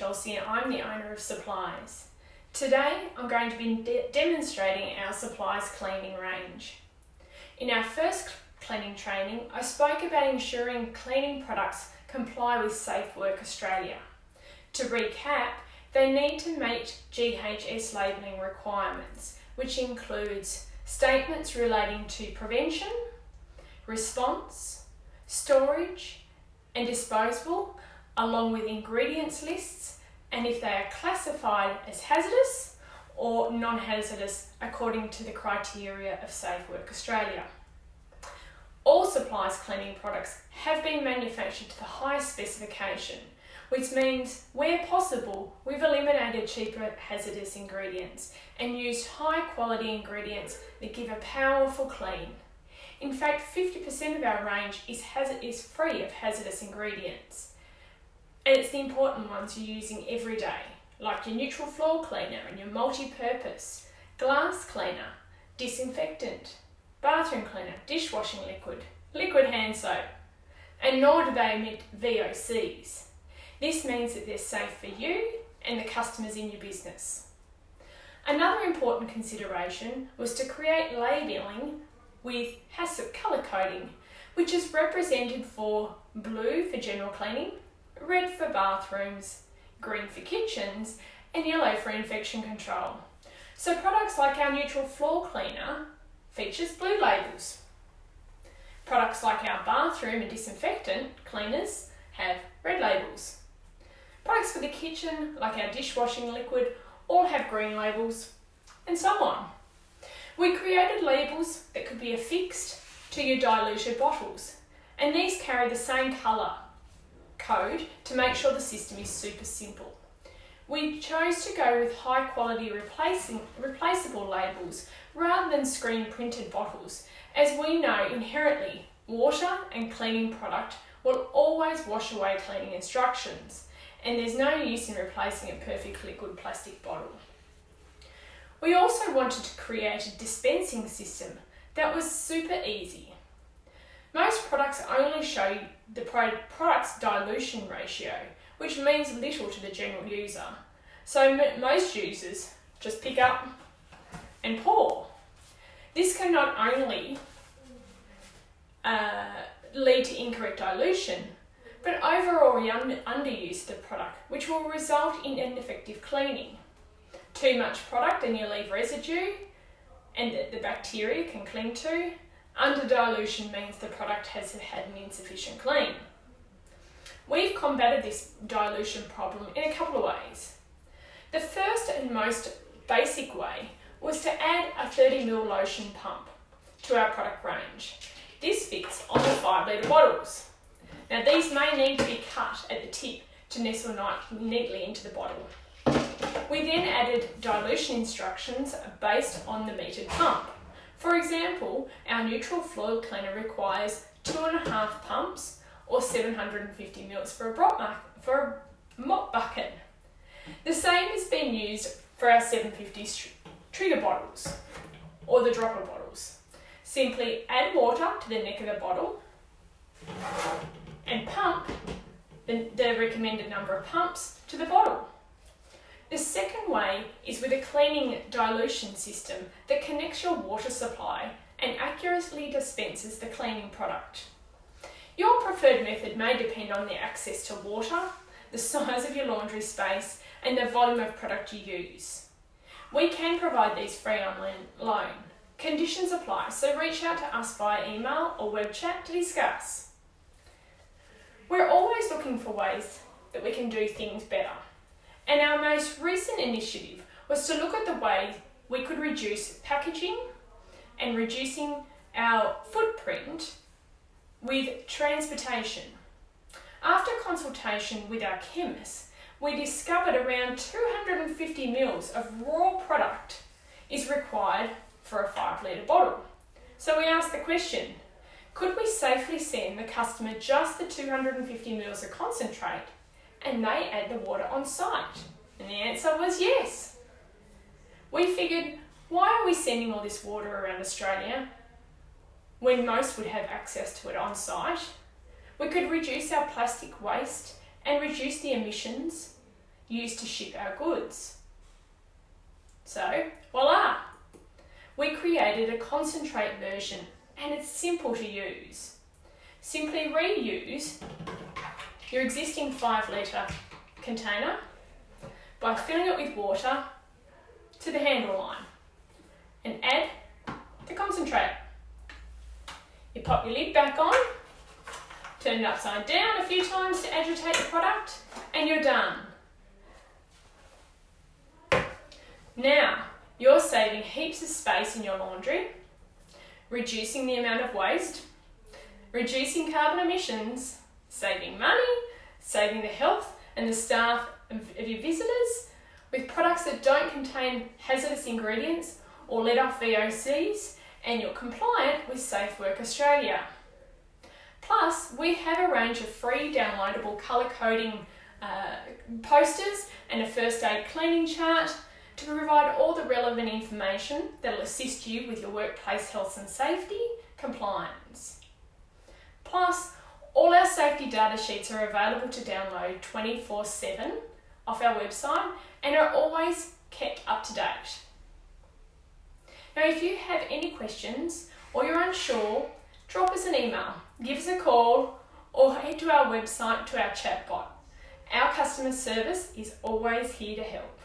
Chelsea and I'm the owner of Suppleyes. Today I'm going to be demonstrating our Suppleyes cleaning range. In our first cleaning training, I spoke about ensuring cleaning products comply with Safe Work Australia. To recap, they need to meet GHS labelling requirements, which includes statements relating to prevention, response, storage and disposal, along with ingredients lists, and if they are classified as hazardous or non-hazardous according to the criteria of Safe Work Australia. All Suppleyes cleaning products have been manufactured to the highest specification, which means where possible we've eliminated cheaper hazardous ingredients and used high quality ingredients that give a powerful clean. In fact, 50% of our range is free of hazardous ingredients. And it's the important ones you're using every day, like your neutral floor cleaner and your multi-purpose, glass cleaner, disinfectant, bathroom cleaner, dishwashing liquid, liquid hand soap, and nor do they emit VOCs. This means that they're safe for you and the customers in your business. Another important consideration was to create labelling with HACCP colour coding, which is represented for blue for general cleaning, red for bathrooms, green for kitchens, and yellow for infection control. So products like our neutral floor cleaner features blue labels. Products like our bathroom and disinfectant cleaners have red labels. Products for the kitchen, like our dishwashing liquid, all have green labels, and so on. We created labels that could be affixed to your diluted bottles, and these carry the same colour code to make sure the system is super simple. We chose to go with high quality replaceable labels rather than screen printed bottles, as we know inherently water and cleaning product will always wash away cleaning instructions, and there's no use in replacing a perfectly good plastic bottle. We also wanted to create a dispensing system that was super easy. Most products only show the product's dilution ratio, which means little to the general user. So most users just pick up and pour. This can not only lead to incorrect dilution, but overall underuse of the product, which will result in ineffective cleaning. Too much product and you leave residue and the bacteria can cling to. Under dilution means the product has had an insufficient clean. We've combated this dilution problem in a couple of ways. The first and most basic way was to add a 30ml lotion pump to our product range. This fits on the 5 litre bottles. Now these may need to be cut at the tip to nestle neatly into the bottle. We then added dilution instructions based on the metered pump. For example, our neutral floor cleaner requires 2.5 pumps or 750 ml for a mop bucket. The same has been used for our 750 trigger bottles or the dropper bottles. Simply add water to the neck of the bottle and pump the recommended number of pumps to the bottle. The second way is with a cleaning dilution system that connects your water supply and accurately dispenses the cleaning product. Your preferred method may depend on the access to water, the size of your laundry space, and the volume of product you use. We can provide these free on loan. Conditions apply, so reach out to us via email or web chat to discuss. We're always looking for ways that we can do things better. And our most recent initiative was to look at the way we could reduce packaging and reducing our footprint with transportation. After consultation with our chemists, we discovered around 250 ml of raw product is required for a 5 litre bottle. So we asked the question, could we safely send the customer just the 250 ml of concentrate and they add the water on site? And the answer was yes. We figured, why are we sending all this water around Australia when most would have access to it on site? We could reduce our plastic waste and reduce the emissions used to ship our goods. So, voila! We created a concentrate version and it's simple to use. Simply reuse your existing 5 litre container by filling it with water to the handle line and add the concentrate. You pop your lid back on, turn it upside down a few times to agitate the product, and you're done. Now, you're saving heaps of space in your laundry, reducing the amount of waste, reducing carbon emissions, saving money, saving the health and the staff of your visitors with products that don't contain hazardous ingredients or let off VOCs, and you're compliant with Safe Work Australia. Plus, we have a range of free downloadable colour coding posters and a first aid cleaning chart to provide all the relevant information that will assist you with your workplace health and safety compliance. Plus, all our safety data sheets are available to download 24/7 off our website and are always kept up to date. Now, if you have any questions or you're unsure, drop us an email, give us a call, or head to our website to our chatbot. Our customer service is always here to help.